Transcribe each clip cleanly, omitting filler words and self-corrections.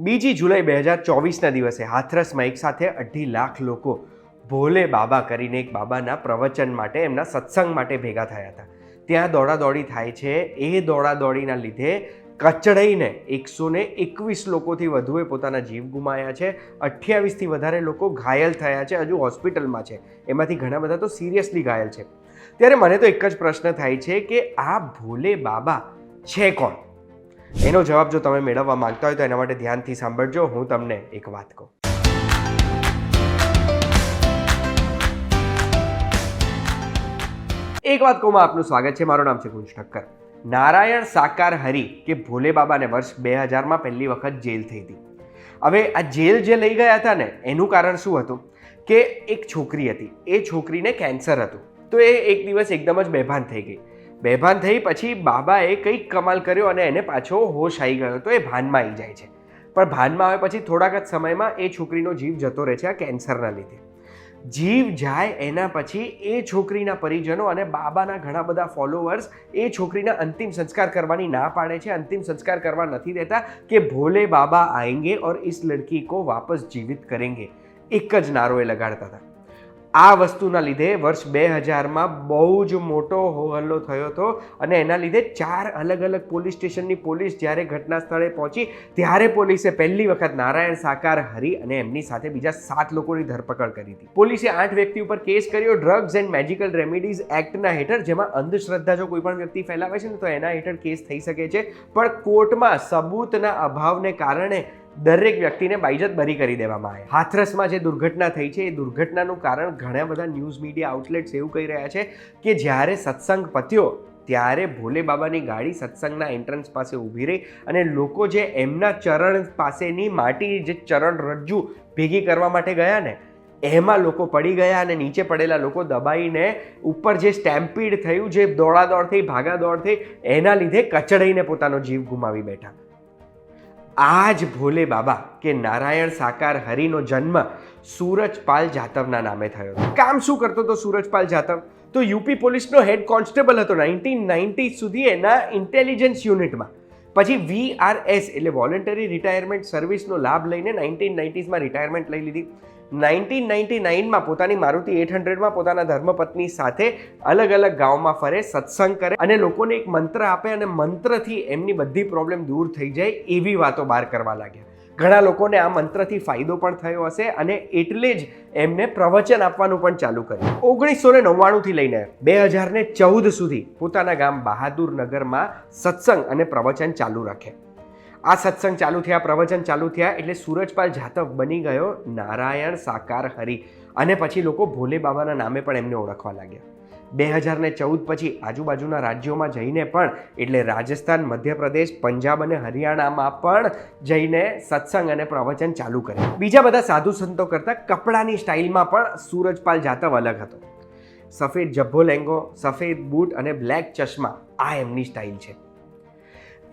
2 જુલાઈ 2024ના દિવસે હાથરસમાં એક સાથે 2.5 લાખ લોકો ભોલે બાબા કરીને એક બાબાના પ્રવચન માટે, એમના સત્સંગ માટે ભેગા થયા હતા. ત્યાં દોડાદોડી થાય છે. એ દોડાદોડીના લીધે કચડાઈને 121 લોકોથી વધુએ પોતાના જીવ ગુમાવ્યા છે. 28થી વધારે લોકો ઘાયલ થયા છે, હજુ હોસ્પિટલમાં છે. એમાંથી ઘણા બધા તો સિરિયસલી ઘાયલ છે. ત્યારે મને તો એક જ પ્રશ્ન થાય છે કે આ ભોલે બાબા છે કોણ? એનો જવાબ જો તમે મેળવવા માંગતા હોય તો એના માટે ધ્યાનથી સાંભળજો. હું તમને એક વાત કહું. એક વાત કહું, આપનું સ્વાગત છે. મારું નામ છે કુંજ ઠક્કર. નારાયણ સાકાર હરી કે ભોલે બાબાને વર્ષ 2000માં પહેલી વખત જેલ થઈ હતી. હવે આ જેલ જે લઈ ગયા હતા ને, એનું કારણ શું હતું કે એક છોકરી હતી, એ છોકરીને કેન્સર હતું. તો એ એક દિવસ એકદમ જ બેભાન થઈ ગઈ. બેભાન થઈ પછી બાબાએ કંઈક કમાલ કર્યો અને એને પાછો હોશ આવી ગયો. તો એ ભાનમાં આવી જાય છે. પણ ભાનમાં આવે પછી થોડાક જ સમયમાં એ છોકરીનો જીવ જતો રહે છે આ કેન્સરના લીધે. જીવ જાય એના પછી એ છોકરીના પરિજનો અને બાબાના ઘણા બધા ફોલોઅર્સ એ છોકરીના અંતિમ સંસ્કાર કરવાની ના પાડે છે. અંતિમ સંસ્કાર કરવા નથી દેતા કે ભોલે બાબા આएंगे और इस लड़की को वापस जीवित करेंगे. એક જ નારો એ લગાડતા હતા. આ વસ્તુના લીધે વર્ષ 2000માં બહુ જ મોટો હોહલ્લો થયો હતો અને એના લીધે 4 અલગ અલગ પોલીસ સ્ટેશનની પોલીસ જ્યારે ઘટના સ્થળે પહોંચી ત્યારે પોલીસે પહેલી વખત નારાયણ સાકાર હરી અને એમની સાથે બીજા 7 લોકોની ધરપકડ કરી હતી. પોલીસે 8 વ્યક્તિ ઉપર કેસ કર્યો ડ્રગ્સ એન્ડ મેજિકલ રેમેડીઝ એક્ટના હેઠળ, જેમાં અંધશ્રદ્ધા જો કોઈ પણ વ્યક્તિ ફેલાવે છે ને તો એના હેઠળ કેસ થઈ શકે છે. પણ કોર્ટમાં સબૂતના અભાવને કારણે દરેક વ્યક્તિને બાઇજત બરી કરી દેવામાં આવે. હાથરસમાં જે દુર્ઘટના થઈ છે એ દુર્ઘટનાનું કારણ ઘણા બધા ન્યૂઝ મીડિયા આઉટલેટ્સ એવું કહી રહ્યા છે કે જ્યારે સત્સંગ પત્યો ત્યારે ભોલે બાબાની ગાડી સત્સંગના એન્ટ્રન્સ પાસે ઊભી રહી અને લોકો જે એમના ચરણ પાસેની માટી, જે ચરણ રજ્જુ ભેગી કરવા માટે ગયા ને, એમાં લોકો પડી ગયા અને નીચે પડેલા લોકો દબાઈને ઉપર જે સ્ટેમ્પીડ થયું, જે દોડાદોડ થઈ, ભાગાદોડ થઈ, એના લીધે કચડાઈને પોતાનો જીવ ગુમાવી બેઠા. આ જ ભોલે બાબા કે નારાયણ સાકાર હરીનો જન્મ સૂરજપાલ જાતવના નામે થયો. કામ શું કરતો હતો સૂરજપાલ જાતવ? તો યુપી પોલીસનો હેડ કોન્સ્ટેબલ હતો 1990 સુધી એના ઇન્ટેલિજન્સ યુનિટમાં. પછી VRS એટલે વોલન્ટરી રિટાયરમેન્ટ સર્વિસનો લાભ લઈને 1990માં રિટાયરમેન્ટ લઈ લીધી. 1999માં પોતાની મારુતિ 800માં પોતાના ધર્મપત્ની સાથે અલગ અલગ ગામમાં ફરે, સત્સંગ કરે અને લોકોને એક મંત્ર આપે અને મંત્રથી એમની બધી પ્રોબ્લેમ દૂર થઈ જાય એવી વાતો બહાર કરવા લાગ્યા. ઘણા લોકોને આ મંત્રથી ફાયદો પણ થયો હશે અને એટલે જ એમને પ્રવચન આપવાનું પણ ચાલુ કર્યું. 1999થી લઈને 2014 સુધી પોતાના ગામ બહાદુરનગરમાં સત્સંગ અને પ્રવચન ચાલુ રાખ્યા. આ સત્સંગ ચાલુ થયા, પ્રવચન ચાલુ થયા એટલે સૂરજપાલ જાતવ બની ગયો નારાયણ સાકાર હરી અને પછી લોકો ભોલે બાબાના નામે પણ એમને ઓળખવા લાગ્યા. 2014 પછી આજુબાજુના રાજ્યોમાં જઈને પણ, એટલે રાજસ્થાન, મધ્યપ્રદેશ, પંજાબ અને હરિયાણામાં પણ જઈને સત્સંગ અને પ્રવચન ચાલુ કર્યા. બીજા બધા સાધુ સંતો કરતાં કપડાની સ્ટાઇલમાં પણ સૂરજપાલ જાતવ અલગ હતો. સફેદ જબ્બો લેંગો, સફેદ બૂટ અને બ્લેક ચશ્મા, આ એમની સ્ટાઇલ છે.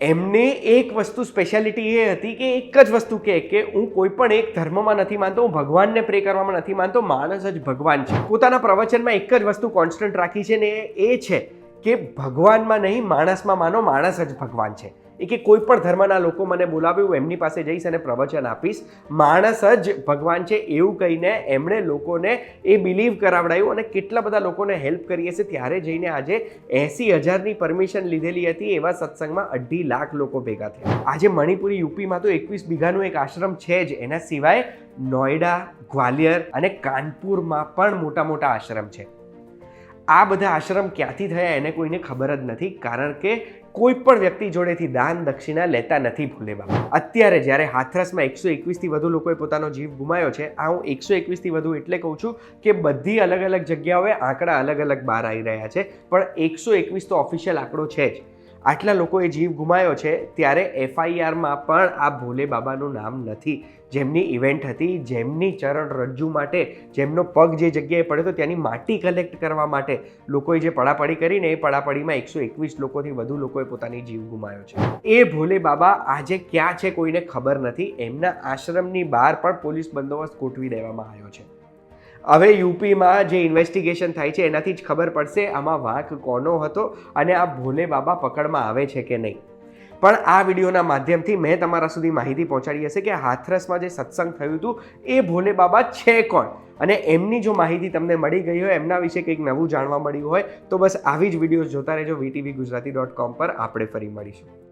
એમની એક વસ્તુ સ્પેશિયાલિટી એ હતી કે એક જ વસ્તુ કે હું કોઈ પણ એક ધર્મમાં નથી માનતો, હું ભગવાનને પ્રે કરવામાં નથી માનતો, માણસ જ ભગવાન છે. પોતાના પ્રવચનમાં એક જ વસ્તુ કોન્સ્ટન્ટ રાખી છે ને એ છે કે ભગવાનમાં નહીં, માણસમાં માનો, માણસ જ ભગવાન છે. એ કે કોઈ પણ ધર્મના લોકો મને બોલાવે, હું એમની પાસે જઈશ અને પ્રવચન આપીશ, માણસ જ ભગવાન છે એવું કહીને એમણે લોકોને એ બિલીવ કરાવડાયું અને કેટલા બધા લોકોને હેલ્પ કરી હશે. ત્યારે જઈને આજે 80,000ની પરમિશન લીધેલી હતી એવા સત્સંગમાં 2.5 લાખ લોકો ભેગા થયા. આજે મણિપુરી યુપીમાં તો 21 વીઘાનું એક આશ્રમ છે જ. એના સિવાય નોઈડા, ગ્વાલિયર અને કાનપુરમાં પણ મોટા મોટા આશ્રમ છે. આ બધા આશ્રમ ક્યાંથી થયા એને કોઈને ખબર જ નથી, કારણ કે કોઈ પણ વ્યક્તિ જોડેથી દાન દક્ષિણા લેતા નથી ભોલે બાબા. અત્યારે જ્યારે હાથરસમાં 121થી વધુ લોકોએ પોતાનો જીવ ગુમાવ્યો છે, આ હું 121થી વધુ એટલે કહું છું કે બધી અલગ અલગ જગ્યાઓએ આંકડા અલગ અલગ બહાર આવી રહ્યા છે, પણ 121 તો ઓફિશિયલ આંકડો છે જ. આટલા લોકોએ જીવ ગુમાવ્યો છે ત્યારે FIRમાં પણ આ ભોલે બાબાનું નામ નથી. જેમની ઇવેન્ટ હતી, જેમની ચરણ રજ્જુ માટે, જેમનો પગ જે જગ્યાએ પડ્યો હતો ત્યાંની માટી કલેક્ટ કરવા માટે લોકોએ જે પડાપડી કરીને એ પડાપડીમાં 121 લોકોથી વધુ લોકોએ પોતાની જીવ ગુમાવ્યો છે. એ ભોલે બાબા આજે ક્યાં છે કોઈને ખબર નથી. એમના આશ્રમની બહાર પણ પોલીસ બંદોબસ્ત ગોઠવી દેવામાં આવ્યો છે. હવે યુપીમાં જે ઇન્વેસ્ટિગેશન થાય છે એનાથી જ ખબર પડશે આમાં વાંક કોનો હતો અને આ ભોલે બાબા પકડમાં આવે છે કે નહીં. પણ આ વિડીયોના માધ્યમથી મેં તમારા સુધી માહિતી પહોંચાડી હશે કે હાથરસમાં જે સત્સંગ થયું હતું એ ભોલે બાબા છે કોણ, અને એમની જો માહિતી તમને મળી ગઈ હોય, એમના વિશે કંઈક નવું જાણવા મળ્યું હોય તો બસ આવી જ વિડીયોઝ જોતા રહેજો VTV Gujarati.com પર. આપણે ફરી મળીશું.